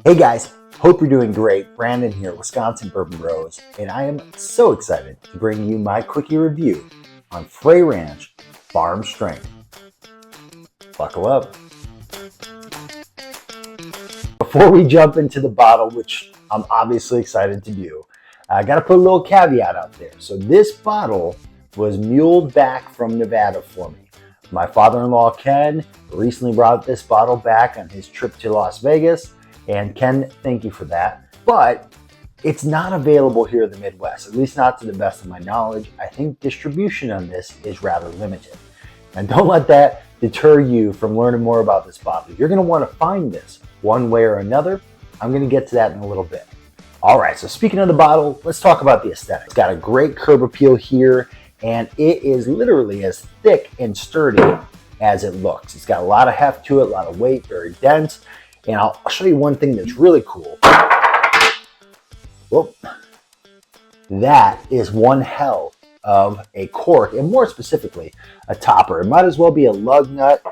Hey guys, hope you're doing great. Brandon here, Wisconsin Bourbon Bros, and I am so excited to bring you my quickie review on Frey Ranch Farm Strength. Buckle up. Before we jump into the bottle, which I'm obviously excited to do, I got to put a little caveat out there. So this bottle was muled back from Nevada for me. My father-in-law, Ken, recently brought this bottle back on his trip to Las Vegas. And Ken, thank you for that. But it's not available here in the Midwest, at least not to the best of my knowledge. I think distribution on this is rather limited. And don't let that deter you from learning more about this bottle. You're going to want to find this one way or another. I'm going to get to that in a little bit. All right, so speaking of the bottle, let's talk about the aesthetic. It's got a great curb appeal here, and it is literally as thick and sturdy as it looks. It's got a lot of heft to it, a lot of weight, very dense. And I'll show you one thing that's really cool. Whoop. That is one hell of a cork, and more specifically, a topper. It might as well be a lug nut.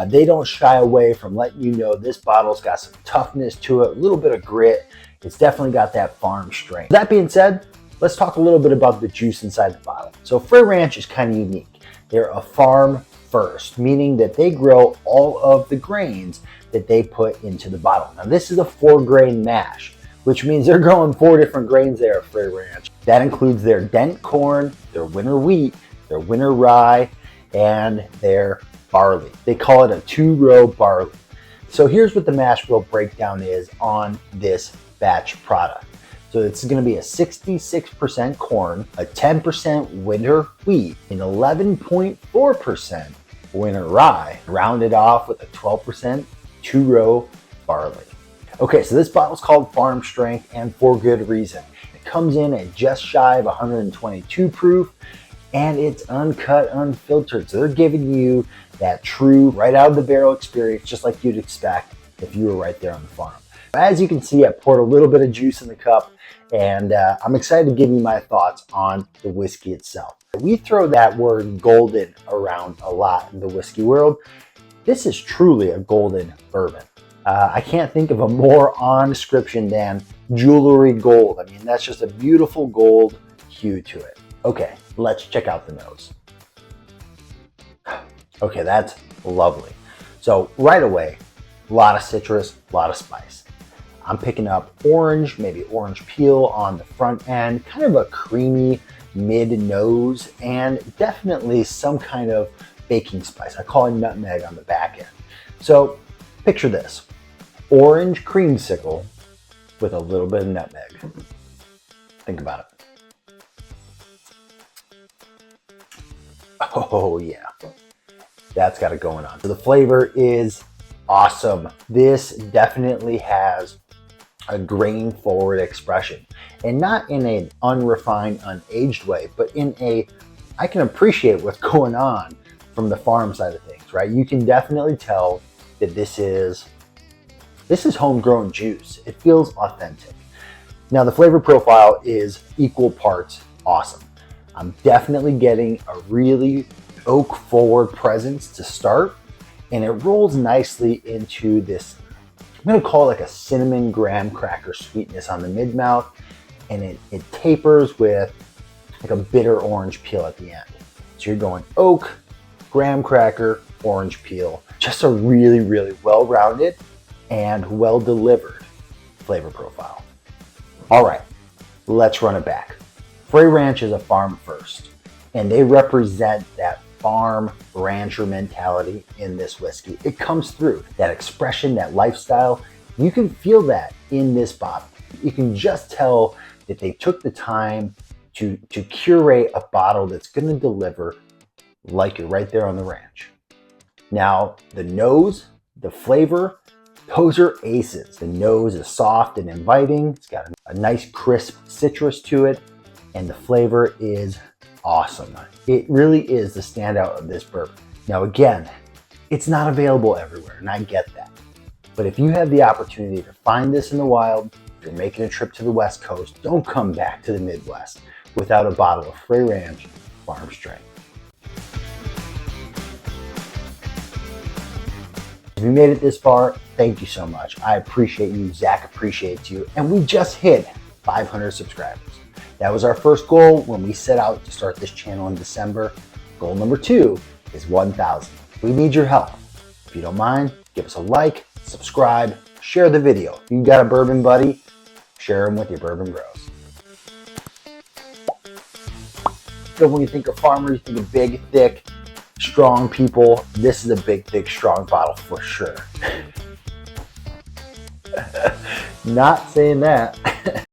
They don't shy away from letting you know this bottle's got some toughness to it, a little bit of grit. It's definitely got that farm strength. That being said, let's talk a little bit about the juice inside the bottle. So Frey Ranch is kind of unique. They're a farm first, meaning that they grow all of the grains that they put into the bottle. Now this is a 4-grain mash, which means they're growing 4 different grains there at Frey Ranch. That includes their dent corn, their winter wheat, their winter rye, and their barley. They call it a 2-row barley. So here's what the mash bill breakdown is on this batch product. So it's going to be a 66% corn, a 10% winter wheat, an 11.4% winter rye, rounded off with a 12% 2-row barley. Okay, so this bottle is called Farm Strength, and for good reason. It comes in at just shy of 122 proof, and it's uncut, unfiltered. So they're giving you that true, right out of the barrel experience, just like you'd expect if you were right there on the farm. As you can see, I poured a little bit of juice in the cup, and I'm excited to give you my thoughts on the whiskey itself. We throw that word golden around a lot in the whiskey world. This is truly a golden bourbon. I can't think of a more on description than jewelry gold. I mean, that's just a beautiful gold hue to it. Okay, let's check out the nose. Okay, that's lovely. So right away, a lot of citrus, a lot of spice. I'm picking up orange, maybe orange peel on the front end, kind of a creamy mid-nose, and definitely some kind of baking spice. I call it nutmeg on the back end. So picture this, orange creamsicle with a little bit of nutmeg. Think about it. Oh yeah, that's got it going on. So the flavor is awesome. This definitely has a grain forward expression, and not in an unrefined, unaged way, but in a, I can appreciate what's going on from the farm side of things, right? You can definitely tell that this is homegrown juice. It feels authentic. Now the flavor profile is equal parts awesome. I'm definitely getting a really oak forward presence to start, and it rolls nicely into this, I'm gonna call it like a cinnamon graham cracker sweetness on the mid-mouth, and it tapers with like a bitter orange peel at the end. So you're going oak, graham cracker, orange peel. Just a really, really well-rounded and well-delivered flavor profile. All right, let's run it back. Frey Ranch is a farm first, and they represent that farm rancher mentality in this whiskey. It comes through, that expression, that lifestyle. You can feel that in this bottle. You can just tell that they took the time to curate a bottle that's going to deliver like you're right there on the ranch. Now, the nose, the flavor, those are aces. The nose is soft and inviting. It's got a nice crisp citrus to it, and the flavor is awesome. It really is the standout of this bourbon. Now again, it's not available everywhere, and I get that. But if you have the opportunity to find this in the wild, if you're making a trip to the West Coast, don't come back to the Midwest without a bottle of Frey Ranch Farm Strength. you made it this far, thank you so much. I appreciate you. Zach appreciates you. And we just hit 500 subscribers. That was our first goal when we set out to start this channel in December. Goal number 2 is 1,000. We need your help. If you don't mind, give us a like, subscribe, share the video. If you got a bourbon buddy, share them with your bourbon bros. So when you think of farmers, you think of big, thick, strong people. This is a big, thick, strong bottle for sure. Not saying that.